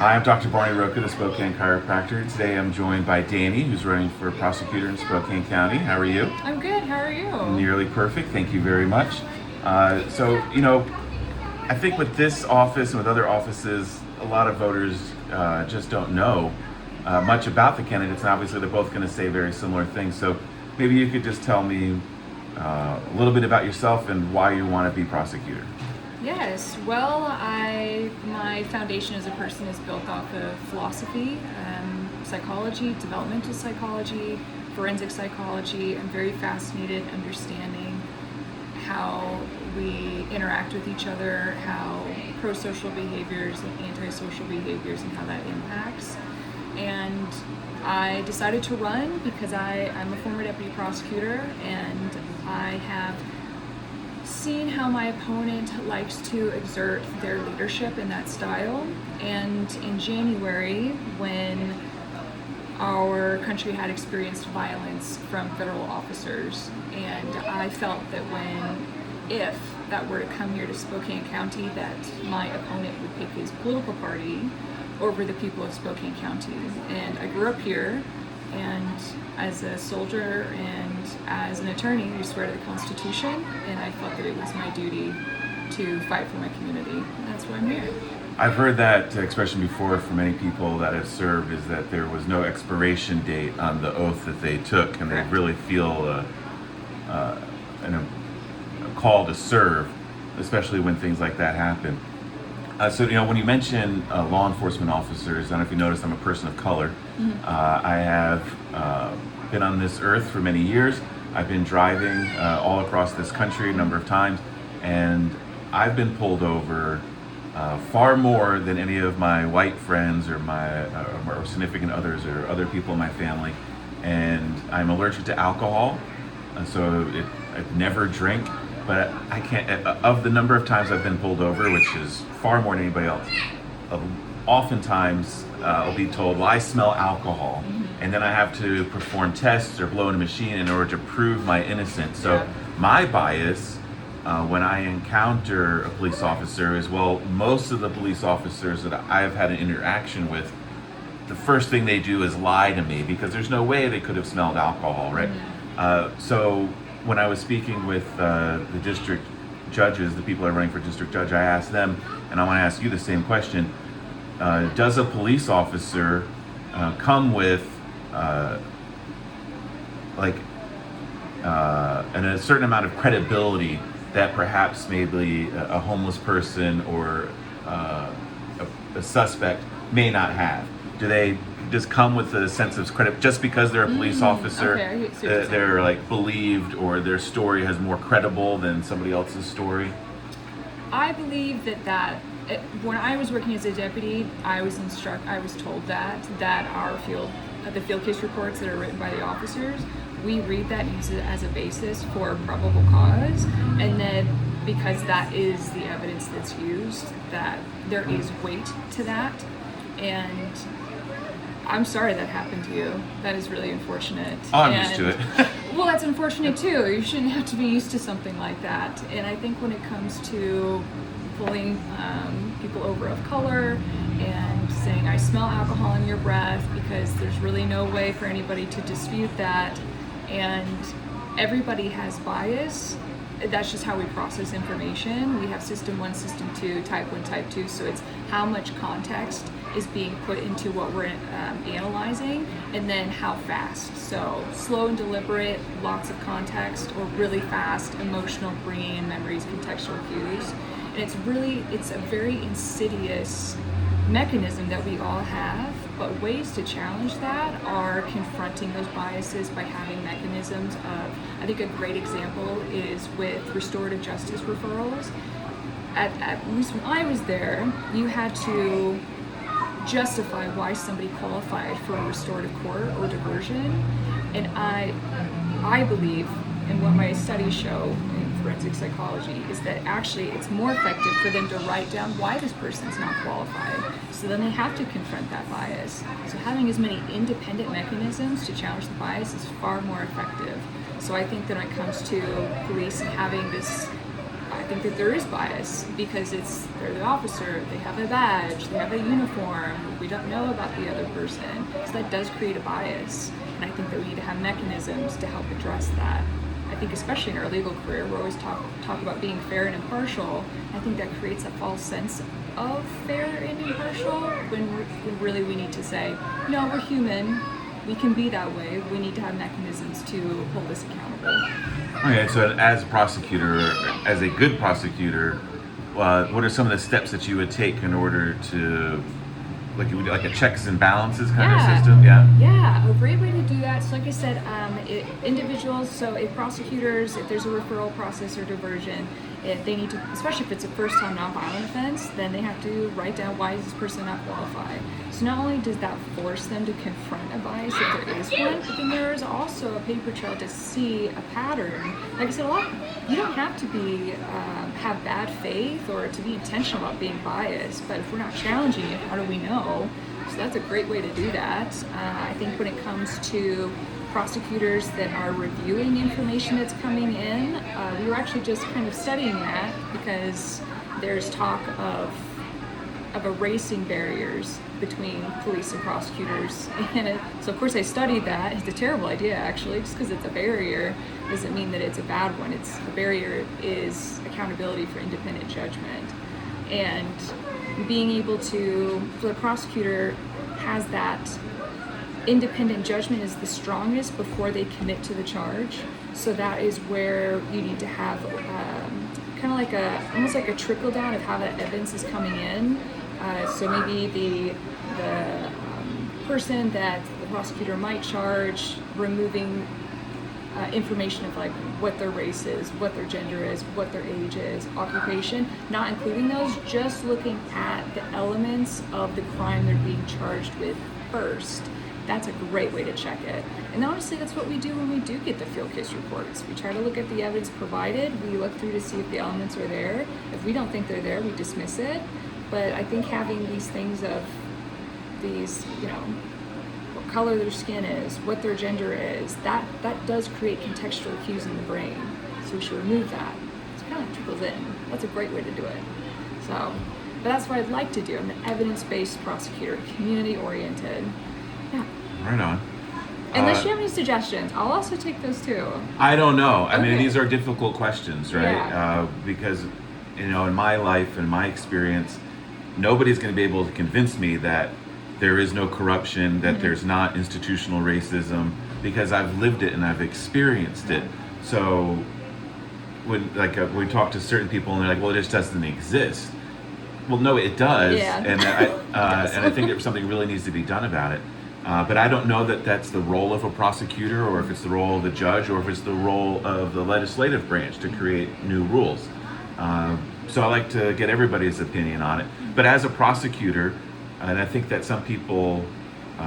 Hi, I'm Dr. Barney Roca, the Spokane chiropractor. Today I'm joined by Danny, who's running for prosecutor in Spokane County. How are you? I'm good. How are you? Nearly perfect. Thank you very much. I think with this office and with other offices, a lot of voters just don't know much about the candidates, and obviously they're both going to say very similar things. So maybe you could just tell me a little bit about yourself and why you want to be prosecutor. Yes. Well, my foundation as a person is built off of philosophy, psychology, developmental psychology, forensic psychology. I'm very fascinated understanding how we interact with each other, how pro-social behaviors and anti-social behaviors and how that impacts. And I decided to run because I'm a former deputy prosecutor, and I have seen how my opponent likes to exert their leadership in that style. And in January, when our country had experienced violence from federal officers, and I felt that if that were to come here to Spokane County, that my opponent would pick his political party over the people of Spokane County. And I grew up here, and as a soldier and as an attorney, you swear to the Constitution, and I felt that it was my duty to fight for my community. And that's why I'm here. I've heard that expression before from many people that have served, is that there was no expiration date on the oath that they took, and Correct. they really feel a call to serve, especially when things like that happen. When you mention law enforcement officers, I don't know if you noticed, I'm a person of color. Mm-hmm. I have been on this earth for many years. I've been driving all across this country a number of times, and I've been pulled over far more than any of my white friends or my or significant others or other people in my family. And I'm allergic to alcohol, I never drink. But I can't, of the number of times I've been pulled over, which is far more than anybody else, oftentimes I'll be told, well, I smell alcohol. Mm-hmm. And then I have to perform tests or blow in a machine in order to prove my innocence. So Yeah. my bias when I encounter a police officer is, well, most of the police officers that I've had an interaction with, the first thing they do is lie to me, because there's no way they could have smelled alcohol, right? Mm-hmm. When I was speaking with the district judges, the people that are running for district judge, I asked them, and I want to ask you the same question. Does a police officer come with and a certain amount of credibility that perhaps maybe a homeless person or a suspect may not have? Do they just come with a sense of credit just because they're a police officer? Okay, I see what you're saying. They're like believed, or their story has more credible than somebody else's story? I believe when I was working as a deputy, I was told that the field case reports that are written by the officers, we read that and use it as a basis for probable cause, and then because that is the evidence that's used, that there is weight to that. And I'm sorry that happened to you. That is really unfortunate. Oh, I'm used to it. Well, that's unfortunate too. You shouldn't have to be used to something like that. And I think when it comes to pulling people over of color and saying, I smell alcohol in your breath, because there's really no way for anybody to dispute that. And everybody has bias. That's just how we process information. We have system 1, system 2, type 1, type 2. So it's how much context is being put into what we're analyzing, and then how fast. So slow and deliberate, lots of context, or really fast, emotional, bringing in memories, contextual cues. And it's a very insidious mechanism that we all have, but ways to challenge that are confronting those biases by having mechanisms of, I think a great example is with restorative justice referrals. At least when I was there, you had to justify why somebody qualified for a restorative court or diversion. And I believe, and what my studies show in forensic psychology, is that actually it's more effective for them to write down why this person's not qualified. So then they have to confront that bias. So having as many independent mechanisms to challenge the bias is far more effective. So I think that when it comes to police and having this think that there is bias because they're the officer, they have a badge, they have a uniform, we don't know about the other person. So that does create a bias. And I think that we need to have mechanisms to help address that. I think especially in our legal career, we always talk about being fair and impartial. I think that creates a false sense of fair and impartial when really we need to say, no, we're human, we can be that way, we need to have mechanisms to hold us accountable. Okay, so as a prosecutor, as a good prosecutor, what are some of the steps that you would take in order to, like you would do like a checks and balances kind of system? Yeah, a great way to do that. So like I said, individuals, so if prosecutors, if there's a referral process or diversion, if they need to, especially if it's a first-time nonviolent offense, then they have to write down why is this person not qualified. So not only does that force them to confront a bias if there is one, but then there is also a paper trail to see a pattern. Like I said, you don't have to be have bad faith or to be intentional about being biased, but if we're not challenging it, how do we know? So that's a great way to do that. I think when it comes to prosecutors that are reviewing information that's coming in, we were actually just kind of studying that because there's talk of erasing barriers between police and prosecutors. And so of course I studied that. It's a terrible idea actually, just because it's a barrier doesn't mean that it's a bad one. A barrier is accountability for independent judgment. And being able to, for the prosecutor has that independent judgment is the strongest before they commit to the charge. So that is where you need to have kind of like almost like a trickle down of how that evidence is coming in. So maybe the person that the prosecutor might charge, removing information of like what their race is, what their gender is, what their age is, occupation, not including those, just looking at the elements of the crime they're being charged with first. That's a great way to check it. And honestly, that's what we do when we do get the field case reports. We try to look at the evidence provided, we look through to see if the elements are there. If we don't think they're there, we dismiss it. But I think having these things of these, what color their skin is, what their gender is, that does create contextual cues in the brain. So we should remove that. It's kind of trickles in. That's a great way to do it. So, but that's what I'd like to do. I'm an evidence-based prosecutor, community-oriented. Yeah. Right on. Unless you have any suggestions, I'll also take those too. I don't know. I mean, Okay. these are difficult questions, right? Yeah. Because, in my life and my experience, nobody's going to be able to convince me that there is no corruption, that there's not institutional racism, because I've lived it and I've experienced it. So when we talk to certain people and they're like, well, it just doesn't exist. Well, no, it does. Yeah. And and I think that something really needs to be done about it. But I don't know that that's the role of a prosecutor, or if it's the role of the judge, or if it's the role of the legislative branch to create new rules. So I like to get everybody's opinion on it. But as a prosecutor, and I think that some people,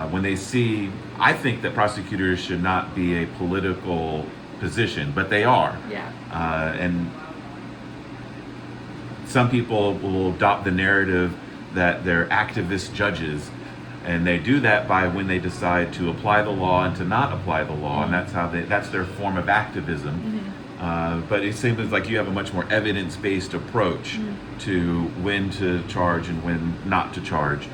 when they see, I think that prosecutors should not be a political position, but they are. Yeah. And some people will adopt the narrative that they're activist judges, and they do that by when they decide to apply the law and to not apply the law, and that's their form of activism. But it seems like you have a much more evidence-based approach to when to charge and when not to charge.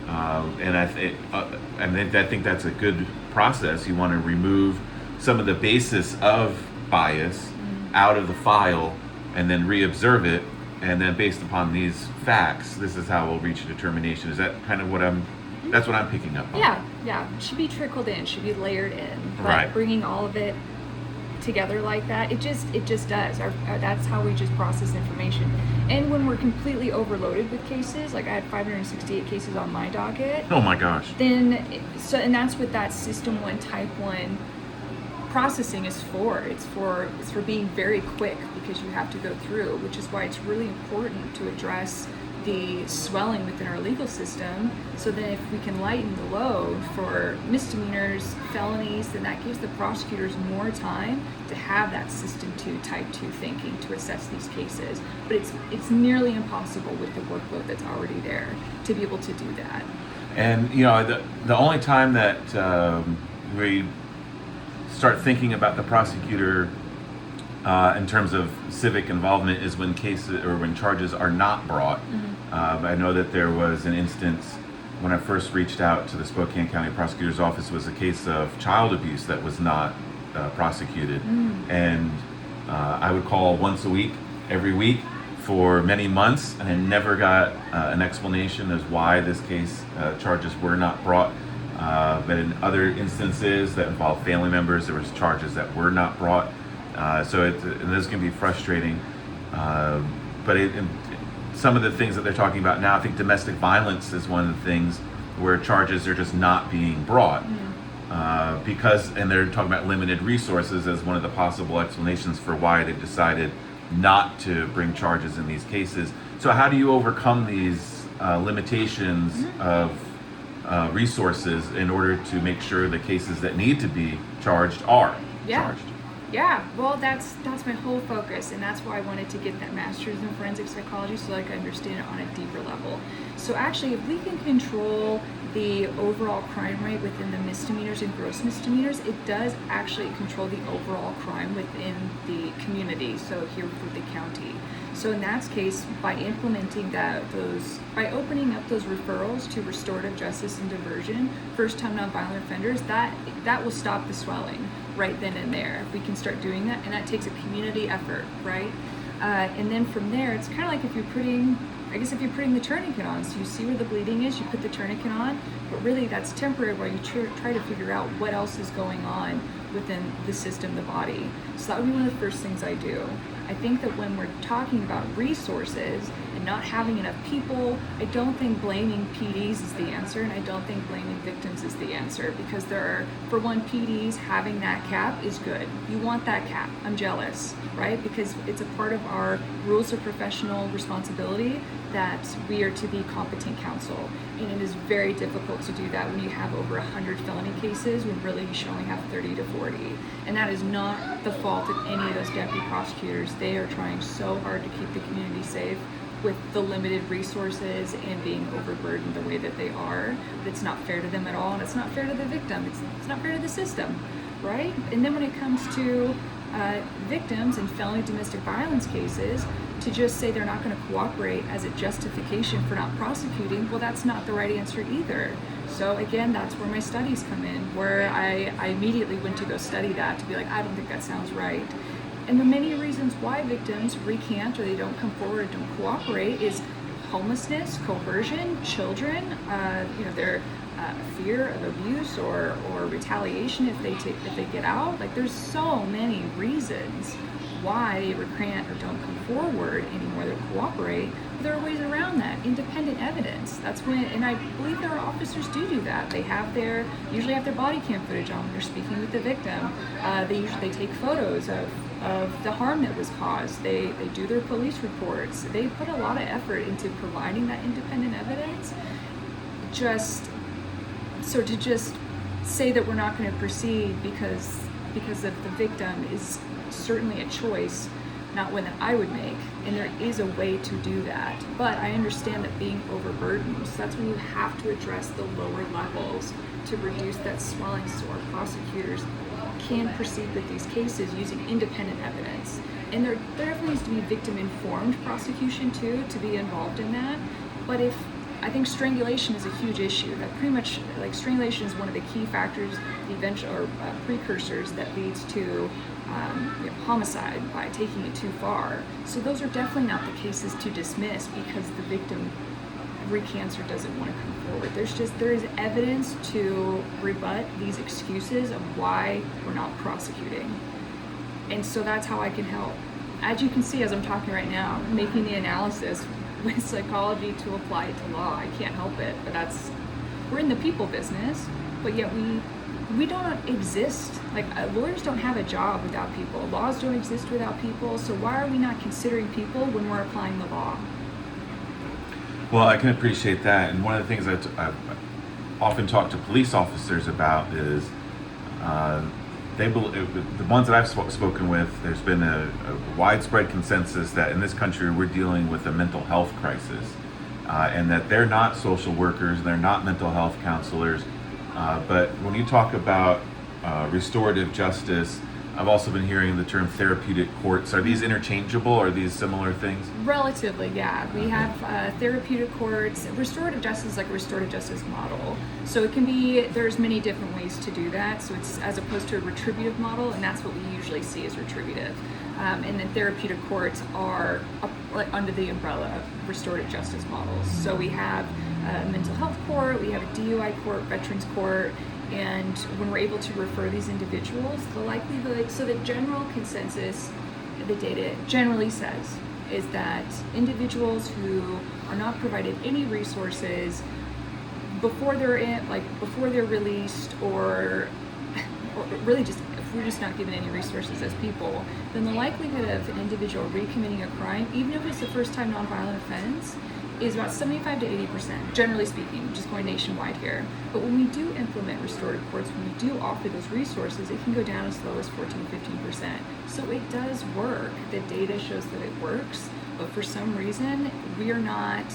And I think that's a good process. You want to remove some of the basis of bias out of the file and then reobserve it, and then based upon these facts, this is how we'll reach a determination. Is that kind of that's what I'm picking up on? Yeah. It should be trickled in, should be layered in. But Right. bringing all of it together like that, it just does. That's how we just process information. And when we're completely overloaded with cases, like I had 568 cases on my docket, Oh my gosh. and that's what that System 1 Type 1 processing is for. It's for being very quick, because you have to go through, which is why it's really important to address the swelling within our legal system, so that if we can lighten the load for misdemeanors, felonies, then that gives the prosecutors more time to have that System 2 Type 2 thinking to assess these cases. But it's nearly impossible with the workload that's already there to be able to do that. And the only time that we start thinking about the prosecutor in terms of civic involvement is when cases or when charges are not brought. I know that there was an instance when I first reached out to the Spokane County Prosecutor's Office, was a case of child abuse that was not prosecuted. And I would call once a week, every week, for many months, and I never got an explanation as why this case charges were not brought. But in other instances that involved family members, there was charges that were not brought. And this can be frustrating. But some of the things that they're talking about now, I think domestic violence is one of the things where charges are just not being brought. And they're talking about limited resources as one of the possible explanations for why they decided not to bring charges in these cases. So how do you overcome these limitations of resources in order to make sure the cases that need to be charged are charged? Yeah, well, that's my whole focus, and that's why I wanted to get that master's in forensic psychology so I could understand it on a deeper level. So actually, if we can control the overall crime rate within the misdemeanors and gross misdemeanors, it does actually control the overall crime within the community, so here for the county. So in that case, by implementing by opening up those referrals to restorative justice and diversion, first-time nonviolent offenders, that will stop the swelling right then and there. If we can start doing that, and that takes a community effort, right? And then from there, it's kind of like if you're putting the tourniquet on, so you see where the bleeding is, you put the tourniquet on, but really that's temporary while you try to figure out what else is going on within the system, the body. So that would be one of the first things I do. I think that when we're talking about resources and not having enough people, I don't think blaming PDs is the answer, and I don't think blaming victims is the answer, because for one, PDs having that cap is good. You want that cap. I'm jealous, right? Because it's a part of our rules of professional responsibility that we are to be competent counsel. And it is very difficult to do that when you have over 100 felony cases when really you should only have 30 to 40. And that is not the fault of any of those deputy prosecutors. They are trying so hard to keep the community safe with the limited resources and being overburdened the way that they are. But it's not fair to them at all, and it's not fair to the victim. It's not fair to the system, right? And then when it comes to victims in felony domestic violence cases, to just say they're not going to cooperate as a justification for not prosecuting, well, that's not the right answer either. So again, that's where my studies come in, where I immediately went to go study that to be like, I don't think that sounds right. And the many reasons why victims recant or they don't come forward, don't cooperate, is homelessness, coercion, children, their fear of abuse or retaliation if they get out. Like, there's so many reasons why they recant or don't come forward anymore, they cooperate. But there are ways around that. Independent evidence. That's when, and I believe there are officers do that. They usually have their body cam footage on when they're speaking with the victim. They take photos of the harm that was caused. They do their police reports. They put a lot of effort into providing that independent evidence. Just say that we're not going to proceed because of the victim is certainly a choice, not one that I would make, and there is a way to do that. But I understand that being overburdened, so that's when you have to address the lower levels to reduce that swelling, so our prosecutors can proceed with these cases using independent evidence. And there definitely needs to be victim-informed prosecution too, to be involved in that. But I think strangulation is a huge issue. That pretty much, like, strangulation is one of the key factors, precursors that leads to homicide by taking it too far. So those are definitely not the cases to dismiss because the victim recants or doesn't want to come forward. There is evidence to rebut these excuses of why we're not prosecuting. And so that's how I can help. As you can see, as I'm talking right now, making the analysis with psychology to apply it to law. I can't help it, but we're in the people business, but yet we don't exist. Like, lawyers don't have a job without people. Laws don't exist without people. So why are we not considering people when we're applying the law? Well, I can appreciate that. And one of the things I often talk to police officers about is the ones that I've spoken with, there's been a widespread consensus that in this country we're dealing with a mental health crisis, and that they're not social workers, they're not mental health counselors. But when you talk about restorative justice, I've also been hearing the term therapeutic courts. Are these interchangeable? Are these similar things? Relatively, yeah. We have therapeutic courts. Restorative justice is like a restorative justice model. So it can be, there's many different ways to do that. So it's as opposed to a retributive model, and that's what we usually see as retributive. And then therapeutic courts are like under the umbrella of restorative justice models. So we have a mental health court, we have a DUI court, veterans court, and when we're able to refer these individuals, the likelihood, so the general consensus, the data generally says, is that individuals who are not provided any resources before they're before they're released, or really just if we're just not given any resources as people, then the likelihood of an individual recommitting a crime, even if it's the first time nonviolent offense, is about 75 to 80%, generally speaking, just going nationwide here. But when we do implement restorative courts, when we do offer those resources, it can go down as low as 14-15%. So it does work. The data shows that it works, but for some reason, we are not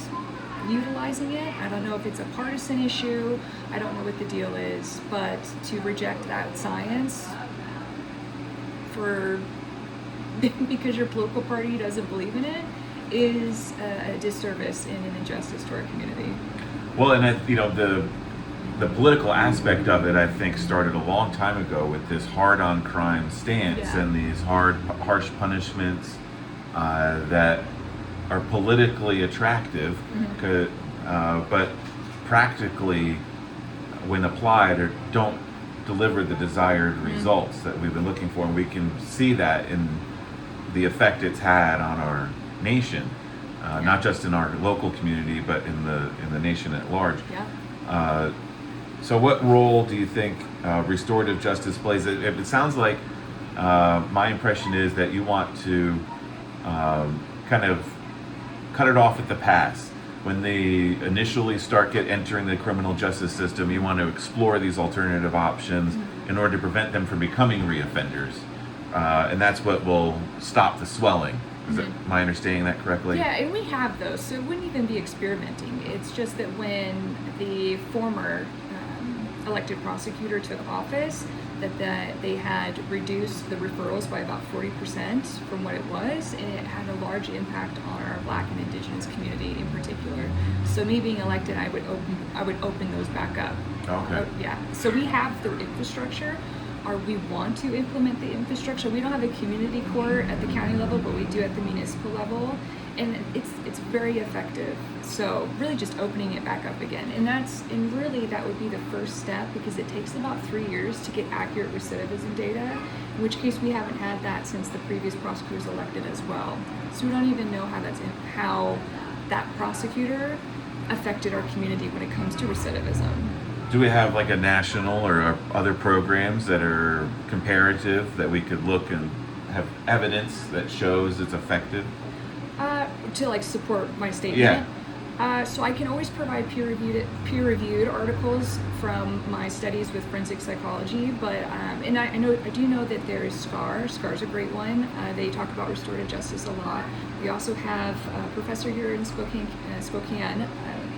utilizing it. I don't know if it's a partisan issue, I don't know what the deal is, but to reject that science because your political party doesn't believe in it is a disservice and an injustice to our community. Well, and the political aspect of it, I think, started a long time ago with this hard-on crime stance and these harsh punishments that are politically attractive, but practically, when applied, don't deliver the desired results that we've been looking for, and we can see that in the effect it's had on our nation, not just in our local community, but in the nation at large. So what role do you think restorative justice plays? It sounds like my impression is that you want to kind of cut it off at the pass. When they initially start entering the criminal justice system, you want to explore these alternative options in order to prevent them from becoming reoffenders. And that's what will stop the swelling. Is it my understanding that correctly? Yeah, and we have those, so it wouldn't even be experimenting. It's just that when the former elected prosecutor took office, that they had reduced the referrals by about 40% from what it was, and it had a large impact on our Black and Indigenous community in particular. So me being elected, I would open those back up. Okay. So we have the infrastructure. We want to implement the infrastructure. We don't have a community court at the county level, but we do at the municipal level, and it's very effective. So really just opening it back up again, and really that would be the first step, because it takes about 3 years to get accurate recidivism data, in which case we haven't had that since the previous prosecutor was elected as well. So we don't even know how that prosecutor affected our community when it comes to recidivism. Do we have like a national or other programs that are comparative that we could look and have evidence that shows it's effective? To like support my statement? So I can always provide peer-reviewed articles from my studies with forensic psychology, but and I do know that there is SCAR. SCAR's a great one. They talk about restorative justice a lot. We also have a professor here in Spokane,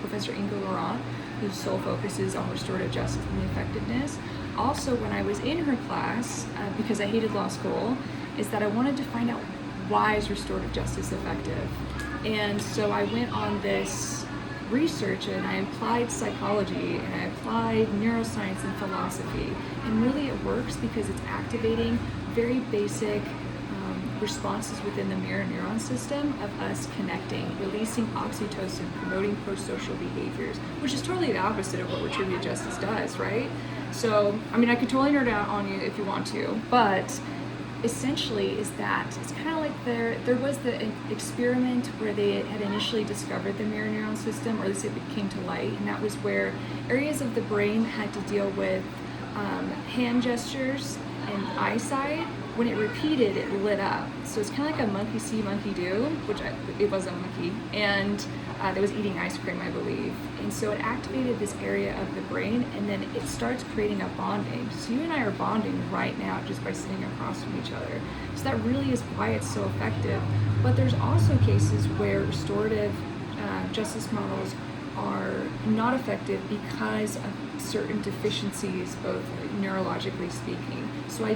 Professor Inga Laurent, whose sole focus is on restorative justice and the effectiveness. Also, when I was in her class, because I hated law school, is that I wanted to find out, why is restorative justice effective? And so I went on this research, and I applied psychology, and I applied neuroscience and philosophy, and really it works because it's activating very basic responses within the mirror neuron system of us connecting, releasing oxytocin, promoting pro-social behaviors, which is totally the opposite of what retributive justice does, right? So, I mean, I could totally nerd out on you if you want to, but essentially is that it's kind of like there was the experiment where they had initially discovered the mirror neuron system, or at least it came to light, and that was where areas of the brain had to deal with hand gestures and eyesight. When it repeated, it lit up. So it's kind of like a monkey see, monkey do, which it was a monkey, and that was eating ice cream, I believe. And so it activated this area of the brain, and then it starts creating a bonding. So you and I are bonding right now just by sitting across from each other. So that really is why it's so effective. But there's also cases where restorative justice models are not effective because of certain deficiencies, both neurologically speaking. So I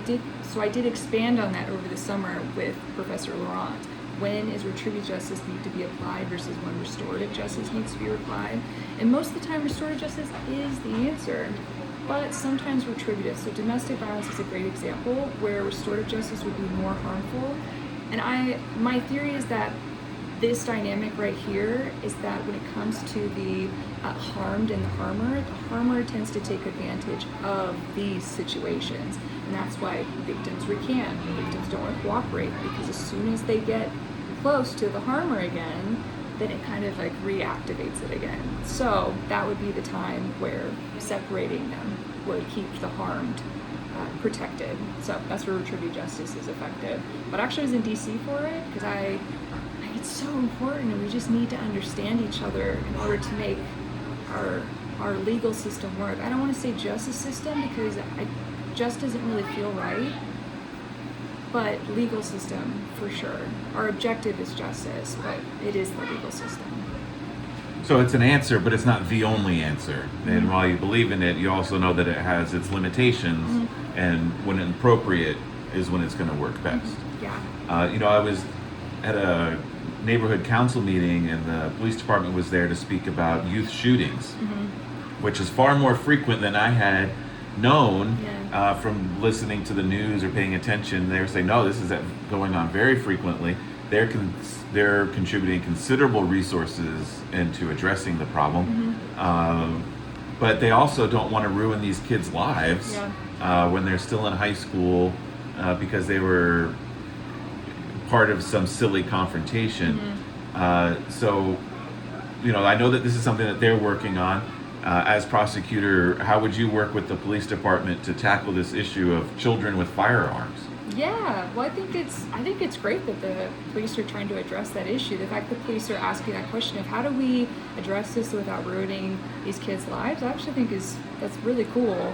did expand on that over the summer with Professor Laurent. When is retributive justice need to be applied versus when restorative justice needs to be applied? And most of the time, restorative justice is the answer, but sometimes retributive. So domestic violence is a great example where restorative justice would be more harmful. And my theory is that this dynamic right here is that when it comes to the harmed and the harmer tends to take advantage of these situations. And that's why victims recant. Victims don't want to cooperate, because as soon as they get close to the harmer again, then it kind of like reactivates it again. So that would be the time where separating them would keep the harmed protected. So that's where retributive justice is effective. But actually I was in DC for it because it's so important, and we just need to understand each other in order to make our legal system work. I don't want to say justice system because it just doesn't really feel right, but legal system for sure. Our objective is justice, but it is the legal system. So it's an answer, but it's not the only answer. And while you believe in it, you also know that it has its limitations, and when appropriate is when it's going to work best. Yeah. I was at a neighborhood council meeting, and the police department was there to speak about youth shootings, which is far more frequent than I had known from listening to the news or paying attention. They were saying, no, this is going on very frequently. They're contributing considerable resources into addressing the problem, but they also don't want to ruin these kids' lives when they're still in high school because they were part of some silly confrontation. So, I know that this is something that they're working on. As prosecutor, how would you work with the police department to tackle this issue of children with firearms? Yeah, well, I think it's great that the police are trying to address that issue. The fact that police are asking that question of how do we address this without ruining these kids' lives, I actually think that's really cool.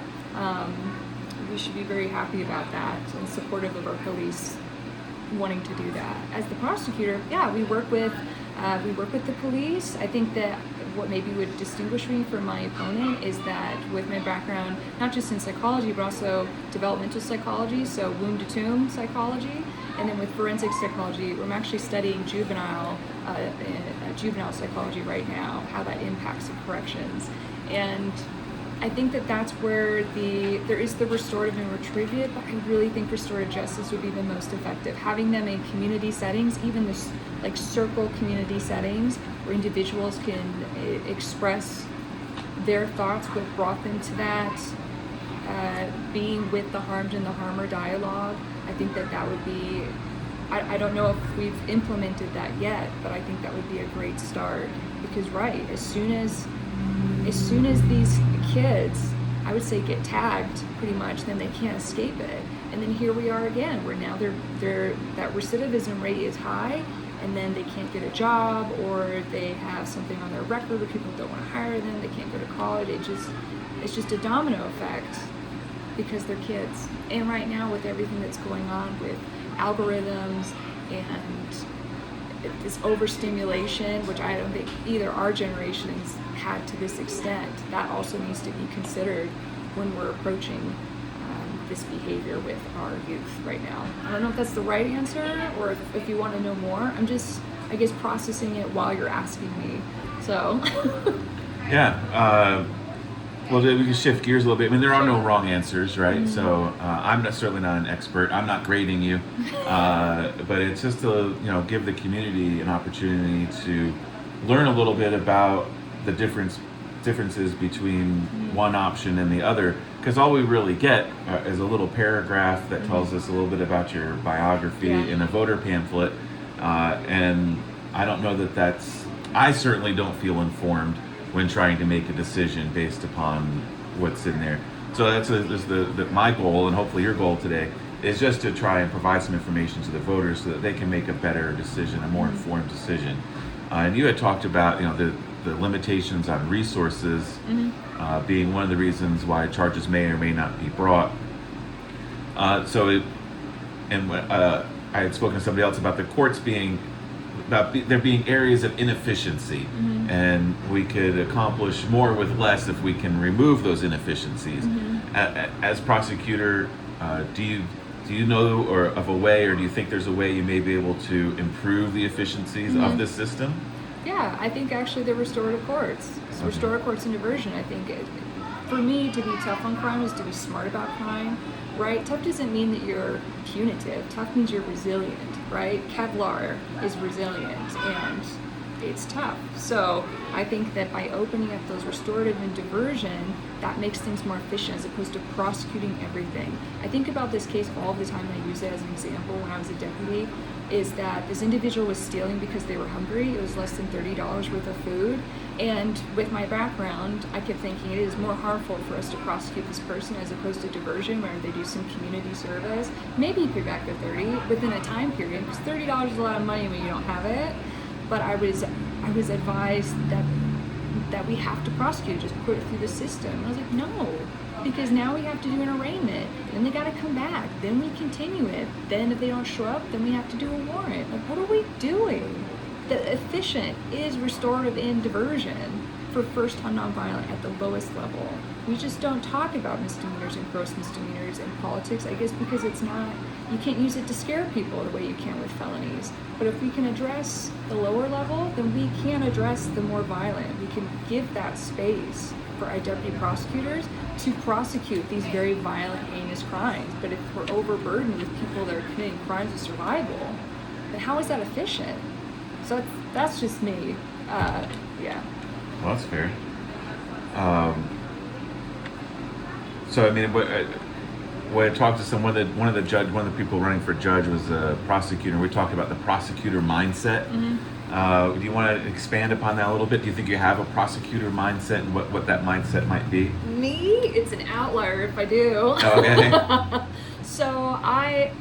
We should be very happy about that and supportive of our police wanting to do that. As the prosecutor, we work with the police. I think that what maybe would distinguish me from my opponent is that with my background, not just in psychology, but also developmental psychology, so womb to tomb psychology, and then with forensic psychology, I'm actually studying juvenile psychology right now, how that impacts the corrections. And I think that that's where there is the restorative and retributive, but I really think restorative justice would be the most effective. Having them in community settings, even this like circle community settings where individuals can express their thoughts, what brought them to that, being with the harmed and the harmer dialogue. I think that would be, I don't know if we've implemented that yet, but I think that would be a great start, because as soon as these kids, I would say, get tagged pretty much, then they can't escape it. And then here we are again, where now that recidivism rate is high, and then they can't get a job, or they have something on their record where people don't want to hire them, they can't go to college. It's just a domino effect because they're kids. And right now, with everything that's going on with algorithms and this overstimulation, which I don't think either our generations had to this extent, that also needs to be considered when we're approaching this behavior with our youth right now. I don't know if that's the right answer, or if you want to know more. I'm just, I guess, processing it while you're asking me. So. Well, we can shift gears a little bit. I mean, there are no wrong answers, right? So I'm certainly not an expert. I'm not grading you, but it's just to give the community an opportunity to learn a little bit about the differences between one option and the other. Because all we really get is a little paragraph that tells us a little bit about your biography in a voter pamphlet, and I don't know that I certainly don't feel informed when trying to make a decision based upon what's in there. So that's my goal, and hopefully your goal today, is just to try and provide some information to the voters so that they can make a better decision, a more informed decision. And you had talked about the limitations on resources being one of the reasons why charges may or may not be brought. I had spoken to somebody else about the courts being there being areas of inefficiency, and we could accomplish more with less if we can remove those inefficiencies. As prosecutor, do you know of a way, or do you think there's a way you may be able to improve the efficiencies of this system? Yeah, I think actually the restorative courts, restorative courts and diversion. I think for me, to be tough on crime is to be smart about crime, right? Tough doesn't mean that you're punitive. Tough means you're resilient, right? Kevlar is resilient and it's tough. So I think that by opening up those restorative and diversion, that makes things more efficient as opposed to prosecuting everything. I think about this case all the time, and I use it as an example when I was a deputy, is that this individual was stealing because they were hungry. It was less than $30 worth of food. And with my background, I kept thinking it is more harmful for us to prosecute this person as opposed to diversion, where they do some community service. Maybe pay back the $30 within a time period, because $30 is a lot of money when you don't have it. But I was advised that we have to prosecute, just put it through the system. And I was like, no, because now we have to do an arraignment, then they got to come back, then we continue it, then if they don't show up, then we have to do a warrant. Like, what are we doing? The efficient is restorative and diversion for first-time nonviolent at the lowest level. We just don't talk about misdemeanors and gross misdemeanors in politics, I guess because it's not, you can't use it to scare people the way you can with felonies. But if we can address the lower level, then we can address the more violent. We can give that space for our deputy prosecutors to prosecute these very violent, heinous crimes. But if we're overburdened with people that are committing crimes of survival, then how is that efficient? So that's just me. Yeah. Well, that's fair. So I mean, when I talked to one of the people running for judge was a prosecutor. We talked about the prosecutor mindset. Do you want to expand upon that a little bit? Do you think you have a prosecutor mindset, and what that mindset might be? Me? It's an outlier if I do. Okay. So I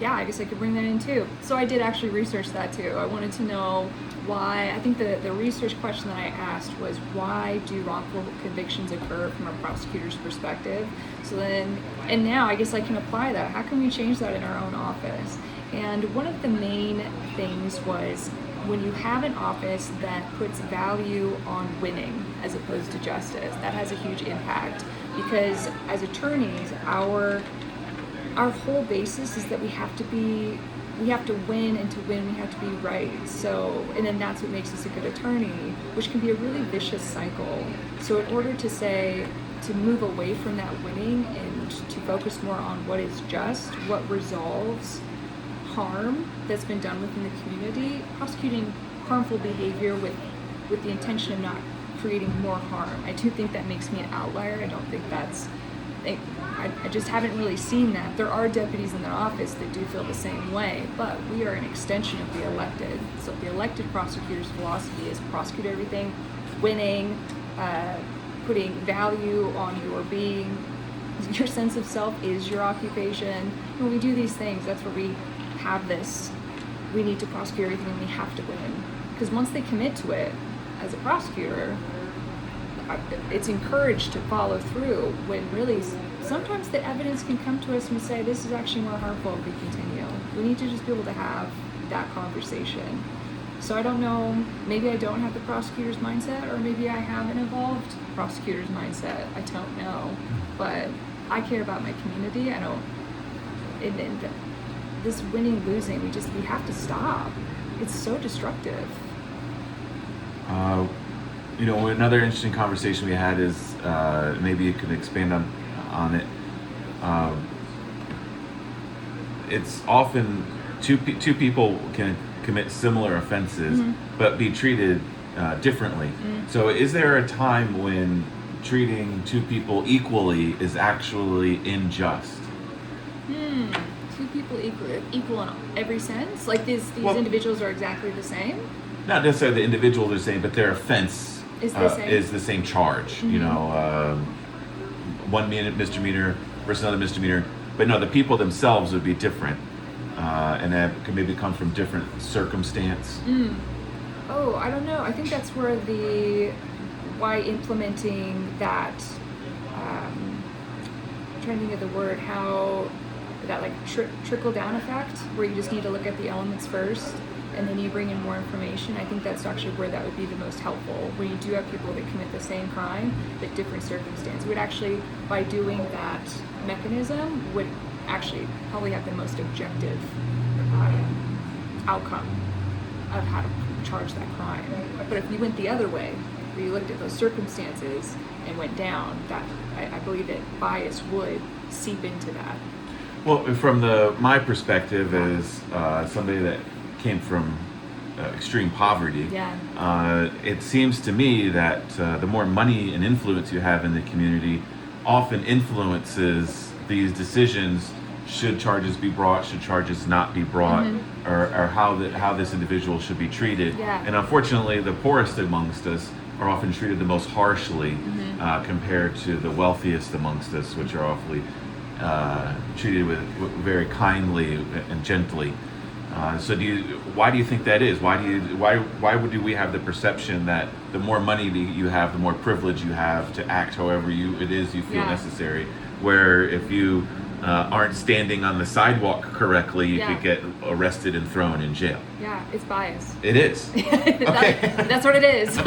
guess I could bring that in too. So I did actually research that too. I wanted to know why. I think the research question that I asked was, why do wrongful convictions occur from a prosecutor's perspective? So then, and now I guess I can apply that. How can we change that in our own office? And one of the main things was, when you have an office that puts value on winning as opposed to justice, that has a huge impact, because as attorneys, our whole basis is that we have to win, and to win we have to be right. So, and then that's what makes us a good attorney, which can be a really vicious cycle. So in order to move away from that winning and to focus more on what is just, what resolves harm that's been done within the community, prosecuting harmful behavior with the intention of not creating more harm. I do think that makes me an outlier. I don't think that's, I just haven't really seen that. There are deputies in the office that do feel the same way, but we are an extension of the elected. So the elected prosecutor's philosophy is prosecute everything, winning, putting value on your being. Your sense of self is your occupation. When we do these things, that's where we have this, we need to prosecute everything and we have to win. Because once they commit to it, as a prosecutor, it's encouraged to follow through, when really sometimes the evidence can come to us and say, this is actually more harmful if we continue. We need to just be able to have that conversation. So I don't know, maybe I don't have the prosecutor's mindset, or maybe I have an evolved prosecutor's mindset. I don't know. But I care about my community. I don't, and this winning, losing, we have to stop. It's so destructive. Another interesting conversation we had is, maybe you could expand on it. It's often two people can commit similar offenses, but be treated differently. So is there a time when treating two people equally is actually unjust? Two people equal in every sense? Like these individuals are exactly the same? Not necessarily the individuals are the same, but their offense is the same charge. One misdemeanor versus another misdemeanor, but no, the people themselves would be different, and that could maybe come from different circumstance. Oh, I don't know. I think that's where why implementing that, I'm trying to think of the word, how that like trickle down effect, where you just need to look at the elements first. and then you bring in more information, I think that's actually where that would be the most helpful. When you do have people that commit the same crime but different circumstances, would actually, by doing that mechanism, would actually probably have the most objective outcome of how to charge that crime. But if you went the other way, where you looked at those circumstances and went down, that I believe that bias would seep into that. Well, from my perspective as somebody that came from extreme poverty, it seems to me that the more money and influence you have in the community often influences these decisions. Should charges be brought? Should charges not be brought? Or how this individual should be treated? And unfortunately, the poorest amongst us are often treated the most harshly compared to the wealthiest amongst us, which are awfully treated with very kindly and gently. So why do you think that is? Why do we have the perception that the more money you have, the more privilege you have to act however you feel necessary? Where if you aren't standing on the sidewalk correctly, you could get arrested and thrown in jail. Yeah, it's bias. It is. Okay. That's what it is. I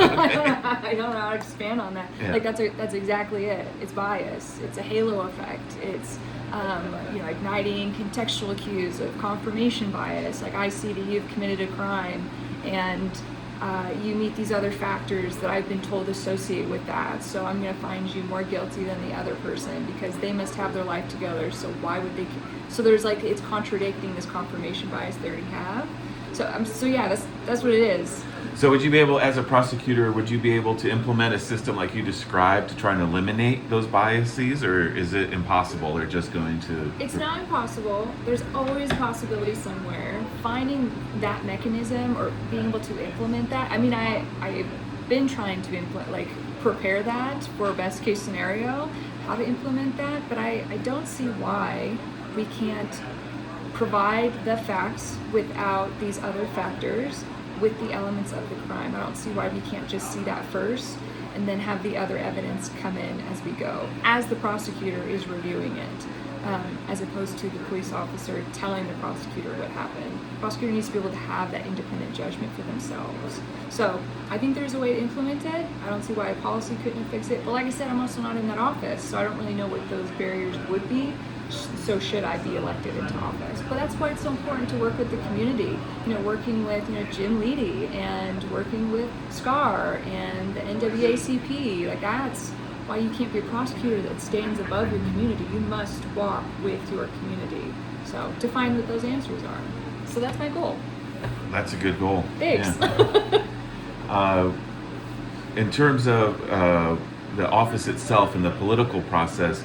don't know how to expand on that. Like that's exactly it. It's bias. It's a halo effect. It's igniting contextual cues of confirmation bias. Like, I see that you've committed a crime, and you meet these other factors that I've been told associate with that, so I'm going to find you more guilty than the other person because they must have their life together, so why would they? So there's it's contradicting this confirmation bias they already have. So yeah, that's what it is. So would you be able, as a prosecutor, to implement a system like you described to try and eliminate those biases, or is it impossible, or just going to? It's not impossible. There's always a possibility somewhere. Finding that mechanism or being able to implement that. I mean, I've been trying to prepare that for a best case scenario, how to implement that, but I don't see why we can't provide the facts without these other factors with the elements of the crime. I don't see why we can't just see that first and then have the other evidence come in as we go, as the prosecutor is reviewing it, as opposed to the police officer telling the prosecutor what happened. The prosecutor needs to be able to have that independent judgment for themselves. So I think there's a way to implement it. I don't see why a policy couldn't fix it. But like I said, I'm also not in that office, so I don't really know what those barriers would be. So should I be elected into office? But that's why it's so important to work with the community. Working with Jim Leedy and working with SCAR and the NAACP. Like, that's why you can't be a prosecutor that stands above your community. You must walk with your community. So to find what those answers are. So that's my goal. That's a good goal. Thanks. Yeah. In terms of the office itself and the political process,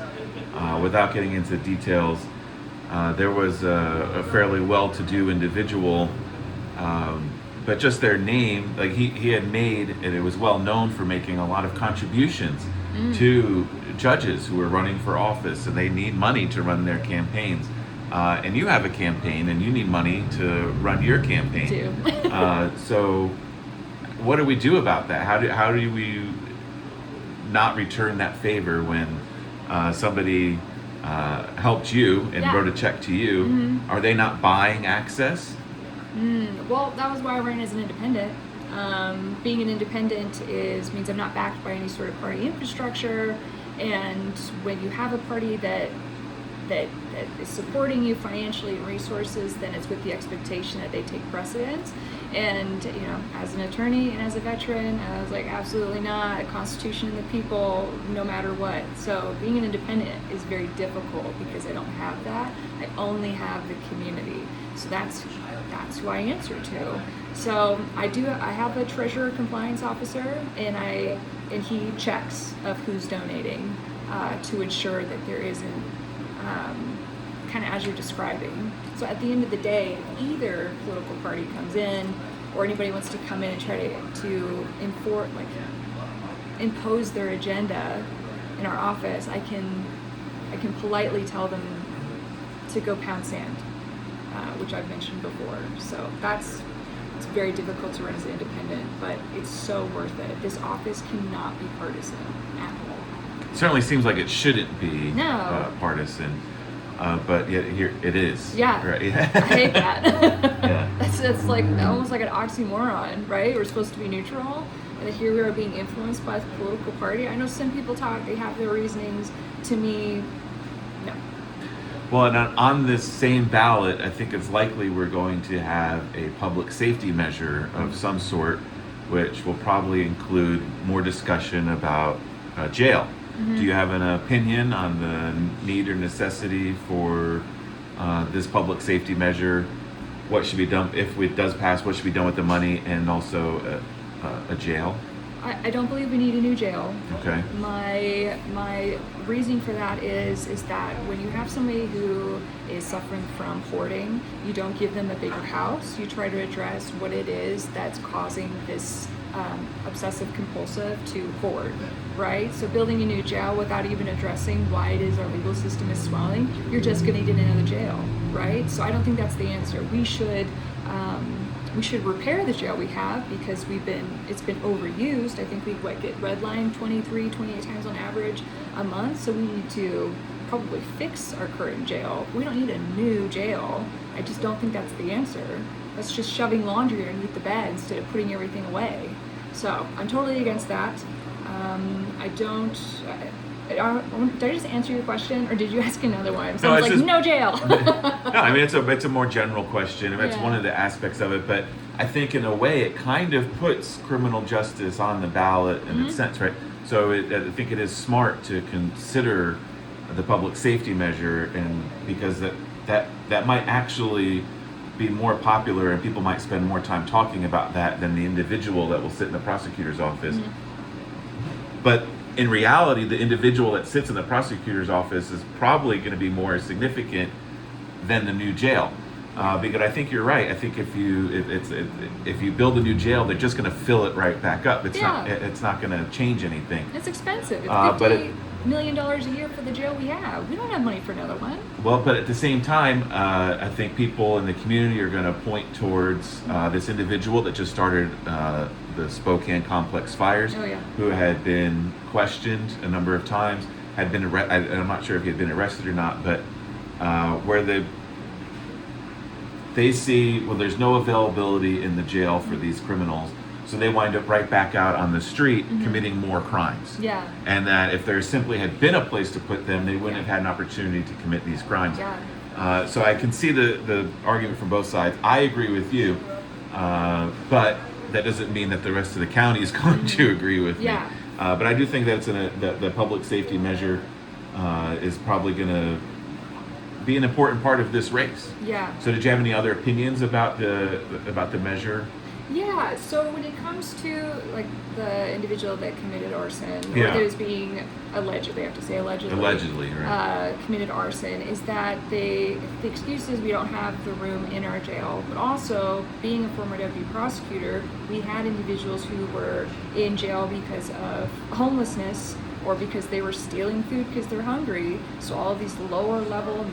without getting into details, there was a fairly well-to-do individual, but just their name, like he had made, and it was well known for making a lot of contributions to judges who were running for office, and they need money to run their campaigns. And you have a campaign, and you need money to run your campaign. I do. So what do we do about that? How do we not return that favor when somebody helped you and wrote a check to you? Are they not buying access? Well, that was why I ran as an independent. Being an independent means I'm not backed by any sort of party infrastructure, and when you have a party that is supporting you financially and resources, then it's with the expectation that they take precedence. And as an attorney and as a veteran, I was like, absolutely not. Constitution and the people, no matter what. So being an independent is very difficult because I don't have that. I only have the community. So that's who I answer to. So I have a treasurer compliance officer, and he checks of who's donating to ensure that there isn't kind of as you're describing. So at the end of the day, if either political party comes in or anybody wants to come in and try to impose their agenda in our office, I can politely tell them to go pound sand, which I've mentioned before. So it's very difficult to run as an independent, but it's so worth it. This office cannot be partisan at all. It certainly seems like it shouldn't be No. partisan. but yet here it is. Yeah. Right. I hate that. Yeah. It's like almost like an oxymoron, right? We're supposed to be neutral, and here we are being influenced by the political party. I know some people talk, they have their reasonings. To me, no. Well, and on this same ballot, I think it's likely we're going to have a public safety measure of some sort, which will probably include more discussion about jail. Do you have an opinion on the need or necessity for this public safety measure? What should be done if it does pass? What should be done with the money, and also a jail? I don't believe we need a new jail. Okay. My reasoning for that is that when you have somebody who is suffering from hoarding, you don't give them a bigger house. You try to address what it is that's causing this obsessive compulsive to hoard, right? So building a new jail without even addressing why it is our legal system is swelling, you're just going to get another jail, right? So I don't think that's the answer. We should repair the jail we have because it's been overused. I think we get redlined 28 times on average a month. So we need to probably fix our current jail. We don't need a new jail. I just don't think that's the answer. That's just shoving laundry underneath the bed instead of putting everything away. So I'm totally against that. Did I just answer your question, or did you ask another one? So I was like, no jail. No, I mean, it's a more general question. It's Yeah. one of the aspects of it, but I think in a way it kind of puts criminal justice on the ballot in its sense, right? So I think it is smart to consider the public safety measure, and because that might actually be more popular, and people might spend more time talking about that than the individual that will sit in the prosecutor's office. But in reality, the individual that sits in the prosecutor's office is probably going to be more significant than the new jail, because I think you're right. I think if you build a new jail, they're just going to fill it right back up. It's not going to change anything. It's expensive. It's $50 million a year for the jail we have. We don't have money for another one. Well, but at the same time, I think people in the community are going to point towards this individual that just started the Spokane complex fires, who had been questioned a number of times, had been I'm not sure if he had been arrested or not, but where they see, well, there's no availability in the jail for these criminals, so they wind up right back out on the street committing more crimes. Yeah. And that if there simply had been a place to put them, they wouldn't have had an opportunity to commit these crimes. Yeah. So I can see the argument from both sides. I agree with you, but that doesn't mean that the rest of the county is going to agree with me. But I do think that the public safety measure is probably going to be an important part of this race. Yeah. So did you have any other opinions about the measure? Yeah, so when it comes to like the individual that committed arson, or Yeah. that is being allegedly, I have to say allegedly, Right. committed arson, is that the excuse is we don't have the room in our jail, but also being a former deputy prosecutor, we had individuals who were in jail because of homelessness or because they were stealing food because they're hungry. So all of these lower level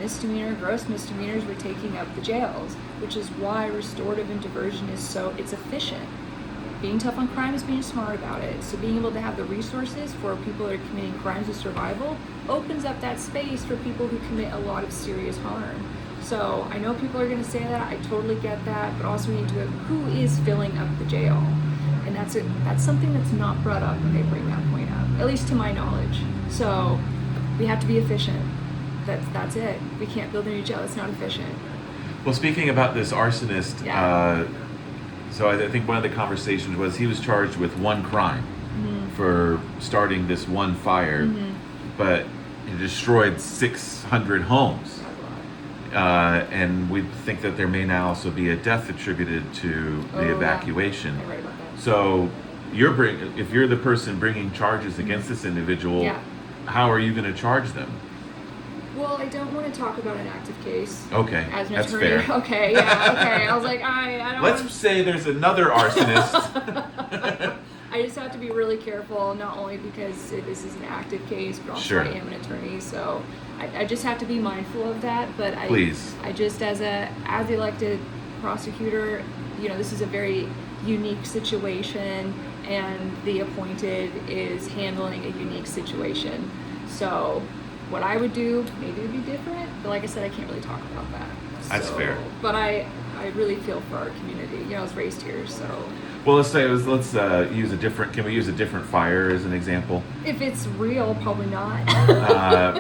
gross misdemeanors were taking up the jails, which is why restorative and diversion is it's efficient. Being tough on crime is being smart about it. So being able to have the resources for people that are committing crimes of survival opens up that space for people who commit a lot of serious harm. So I know people are going to say that, I totally get that, but also we need to go, who is filling up the jail? And that's something that's not brought up when they bring that point up, at least to my knowledge. So we have to be efficient. That's it. We can't build a new jail. It's not efficient. Well, speaking about this arsonist, so I think one of the conversations was he was charged with one crime for starting this one fire, but he destroyed 600 homes. And we think that there may now also be a death attributed to the evacuation. I read about that. So if you're the person bringing charges against this individual, how are you going to charge them? Well, I don't want to talk about an active case. Okay, as an that's attorney. fair. Okay, yeah, okay. I was like, I don't Let's want say there's another arsonist. I just have to be really careful, not only because this is an active case, but also I am an attorney, so I just have to be mindful of that. But Please. I just, as the elected prosecutor, this is a very unique situation, and the appointed is handling a unique situation. So what I would do, maybe it'd be different. But like I said, I can't really talk about that. That's fair. But I really feel for our community. You know, I was raised here, so. Well, let's use a different. Can we use a different fire as an example? If it's real, probably not.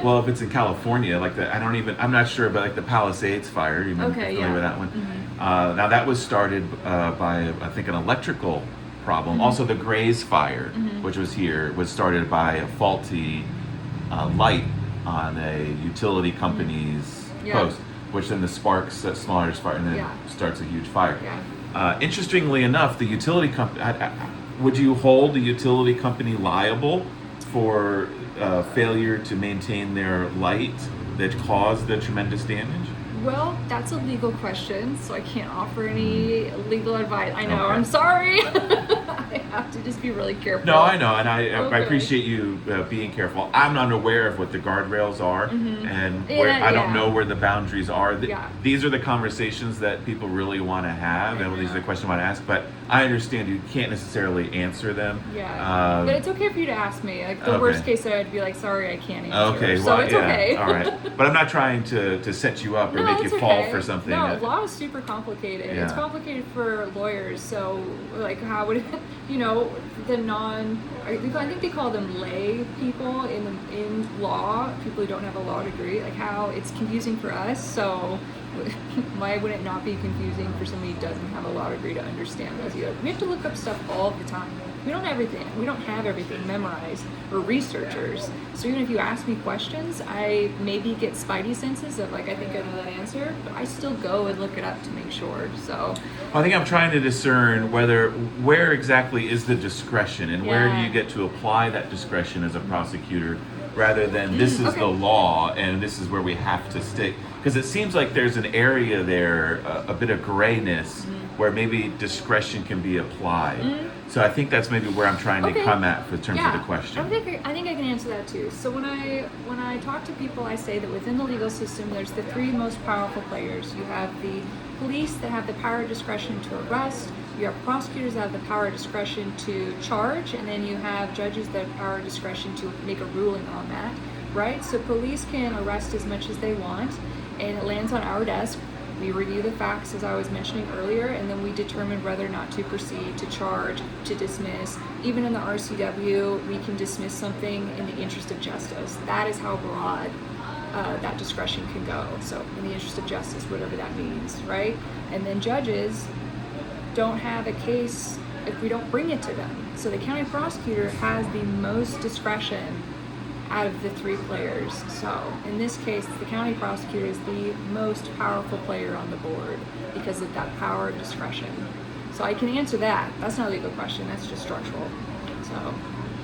Well, if it's in California, like I'm not sure, but like the Palisades fire. You familiar with that one? Mm-hmm. Now that was started by, I think, an electrical problem. Mm-hmm. Also, the Grays fire, which was here, was started by a faulty light on a utility company's post, which then the sparks, smaller fire, and then starts a huge fire. Yeah. Interestingly enough, the utility company, would you hold the utility company liable for failure to maintain their light that caused the tremendous damage? Well, that's a legal question, so I can't offer any legal advice. I know, Okay. I'm sorry. I have to just be really careful. No, I know, and I appreciate you being careful. I'm not aware of what the guardrails are, and I don't know where the boundaries are. These are the conversations that people really want to have, and these are the questions I want to ask, but I understand you can't necessarily answer them. Yeah, but it's okay for you to ask me. Like, the worst case, I'd be like, sorry, I can't answer. Okay, so it's okay. All right. But I'm not trying to set you up or make you fall for something. No, law is super complicated. Yeah. It's complicated for lawyers. So, like, how would I think they call them lay people in law, people who don't have a law degree. Like, how it's confusing for us. So, why would it not be confusing for somebody who doesn't have a law degree to understand those either? We have to look up stuff all the time. We don't have everything memorized. We're researchers. So even if you ask me questions, I maybe get spidey senses of like, I think I know that answer, but I still go and look it up to make sure. So I think I'm trying to discern where exactly is the discretion and where do you get to apply that discretion as a prosecutor rather than this is the law and this is where we have to stick. Because it seems like there's an area there, a bit of grayness, where maybe discretion can be applied. So I think that's maybe where I'm trying to come at in terms of the question. I think I can answer that too. So when I talk to people, I say that within the legal system, there's the three most powerful players. You have the police that have the power of discretion to arrest. You have prosecutors that have the power of discretion to charge, and then you have judges that have power of discretion to make a ruling on that, right? So police can arrest as much as they want, and it lands on our desk. We review the facts, as I was mentioning earlier, and then we determine whether or not to proceed, to charge, to dismiss. Even in the RCW, we can dismiss something in the interest of justice. That is how broad that discretion can go. So in the interest of justice, whatever that means, right? And then judges don't have a case if we don't bring it to them. So the county prosecutor has the most discretion out of the three players. So in this case, the county prosecutor is the most powerful player on the board because of that power of discretion. So I can answer that. That's not a legal question, that's just structural. So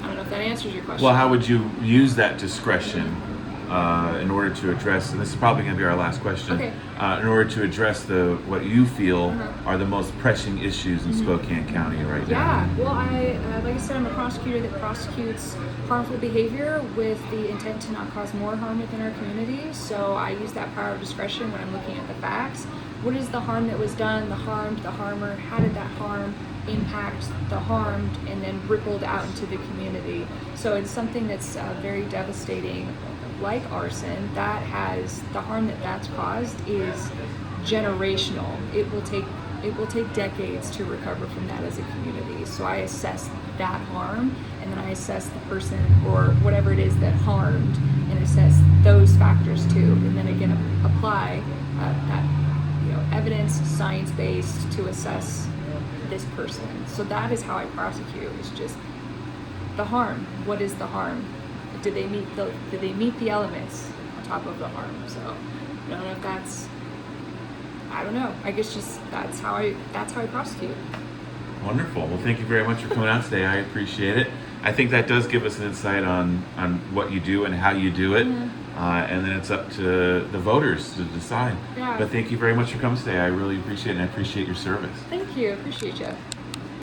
I don't know if that answers your question. Well, how would you use that discretion in order to address, and this is probably going to be our last question, in order to address what you feel are the most pressing issues in Spokane County right now? Yeah, well, like I said, I'm a prosecutor that prosecutes harmful behavior with the intent to not cause more harm within our community. So I use that power of discretion when I'm looking at the facts. What is the harm that was done, the harmed, the harmer? How did that harm impact the harmed and then rippled out into the community? So it's something that's very devastating, like arson. That has the harm that's caused is generational. It will take decades to recover from that as a community. So I assess that harm, and then I assess the person or whatever it is that harmed, and assess those factors too, and then again apply that evidence, science-based, to assess this person. So that is how I prosecute. It's just the harm. What is the harm? Did they meet the elements on top of the harm? So I don't know if that's, I don't know. I guess just that's how I prosecute. Wonderful. Well, thank you very much for coming out today. I appreciate it. I think that does give us an insight on what you do and how you do it. And then it's up to the voters to decide. Yeah. But thank you very much for coming today. I really appreciate it, and I appreciate your service. Thank you. Appreciate you.